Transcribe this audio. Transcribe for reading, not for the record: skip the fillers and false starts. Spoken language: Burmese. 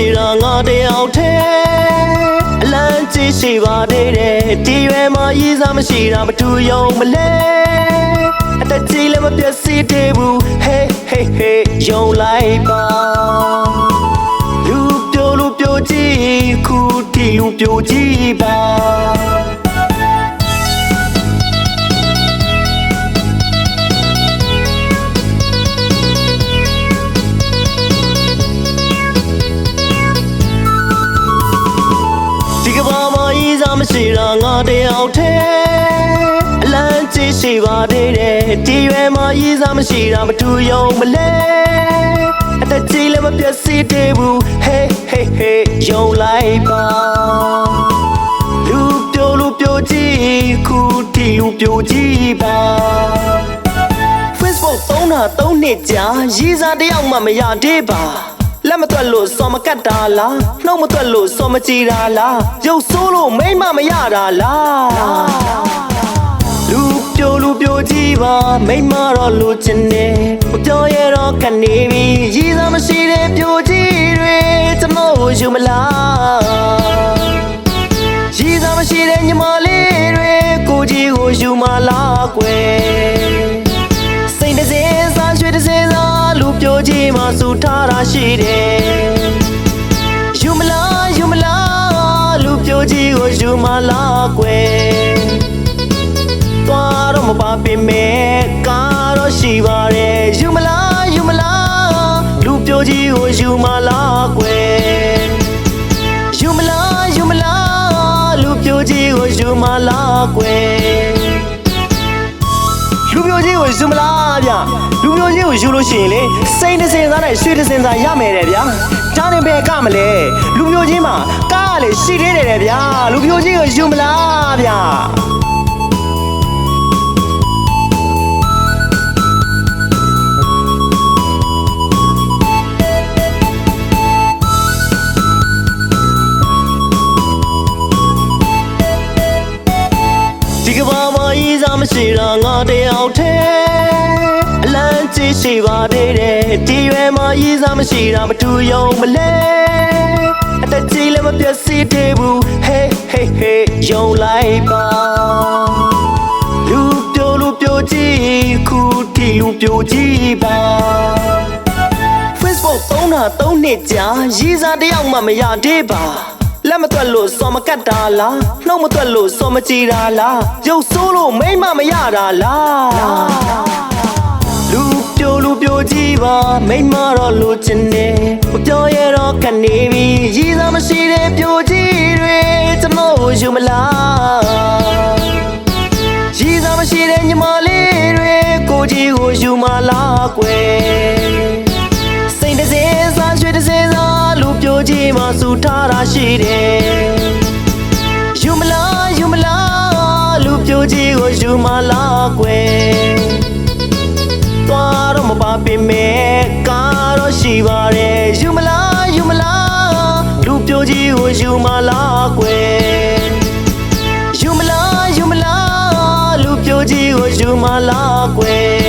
မရှိတာငါတယောက်တည်းအလန်းကြီးရှိပါသေးတယ်ဒီရွယ်မှာရည်စားမရှိတာမတူယုံမလဲအသက်ကြီးလည်းမပြည့်စည်သေးဘူး Hey hey hey ယုံလိုက်ပါလူပြိုကြည့်ခုတီလူပြိုကြည့်ပါမရှိတာငါတယောက်တည်းအလန်းကြီးရှိပါသေးတယ်ဒီရွယ်မှာရည်စားမရှိတာမတူယုံမလဲအသက်ကြီးလည်းမပြည့်စည်သေးဘူး Hey hey hey ယုံလိုက်ပါလူပြိုကြည့်ခုတီလူပြိုကြည့်ပါ Facebook သုံးတာ3နှစ်ကြာရည်စားတယောက်မှမရသေးပါလက်မတွက်လို့စော်မကတ်တာလားနှုတ်မတွက်လို့စော်မကြည်တာလားရုပ်ဆိုးလို့မိမမရတာလားလူပြိုကြည့်ပါမိမတော့လိုချင်တယ်မပြောရတော့ကနေပြီရည်စားမရှိတဲ့ပြိုကြည့်တွေကျွန်တော်ကိုယူမလားရည်စားမရှိတဲ့ညီမလေးတွေကိုကြီးကိုယူမလားကွယ်စိတ်တစ်စင်းစားရွှေတစ်စင်းစားလူပြိုကြည့်မှစူထားတာရှိတယ်ယူမလားလူပြိုကြည့်ကိုယူမလားကွယ်သွားတော့မပါပြင်မဲ့ကားတော့ရှိပါတယ်ယူမလားလူပြိုကြည့်ကိုယူမလားကွယ်ယူမလားလူပြိုကြည့်ကိုယူမလားကွယ်လူပြိုကြီးကိုယူမလားဗျလူပြိုကြီးကိုယူလို့ရှိရင်လေစိတ်တစ်စင်စားနဲ့ရွှေတစ်စင်စားရမယ်တဲ့ဗျာဒါနဲ့ပဲကမလဲလူပြိုကြီးမှာကားကလေရှိသေးတယ်တဲ့ဗျာလူပြိုကြီးကိုယူမလားဗျာဒီကဘာမှာရည်စားမရှိတာငါတယောက်တည်းအလန်းကြီးရှိပါသေးတယ်ဒီရွယ်မှာရည်စားမရှိတာမတူယုံမလဲအသက်ကြီးလည်းမပြည့်စည်သေးဘူး Hey hey hey ယုံလိုက်ပါလူပြိုကြည့်ခုတီလူပြိုကြည့်ပါ Facebook သုံးတာ3နှစ်ကြာရည်စားတယောက်မှမရသေးပါလက်မတွက်လို့စော်မကတ်တာလားနှုတ်မတွက်လို့စော်မကြည်တာလားရုပ်ဆိုးလို့မိမမရတာလားလူပြိုကြည့်ပါမိမတော့လိုချင်တယ်မပြောရတော့ကနေပြီရည်စားမရှိတဲ့ပြိုကြည့်တွေကျွန်တော်ကိုယူမလားရည်စားမရှိတဲ့ညီမလေးတွေကိုကြီးကိုယူမလားကွယ်စိတ်တစ်စင်းစားရွှေတစ်စင်းစားလူပြိုကြည့်မှစူထားတာရှိတယ်ယူမလားလူပြိုကြည့်ကိုယူမလားကွယ်သွားတော့မပါပြင်မဲ့ကားတော့ရှိပါတယ်ယူမလားလူပြိုကြည့်ကိုယူမလားကွယ်ယူမလားလူပြိုကြည့်ကိုယူမလားကွယ်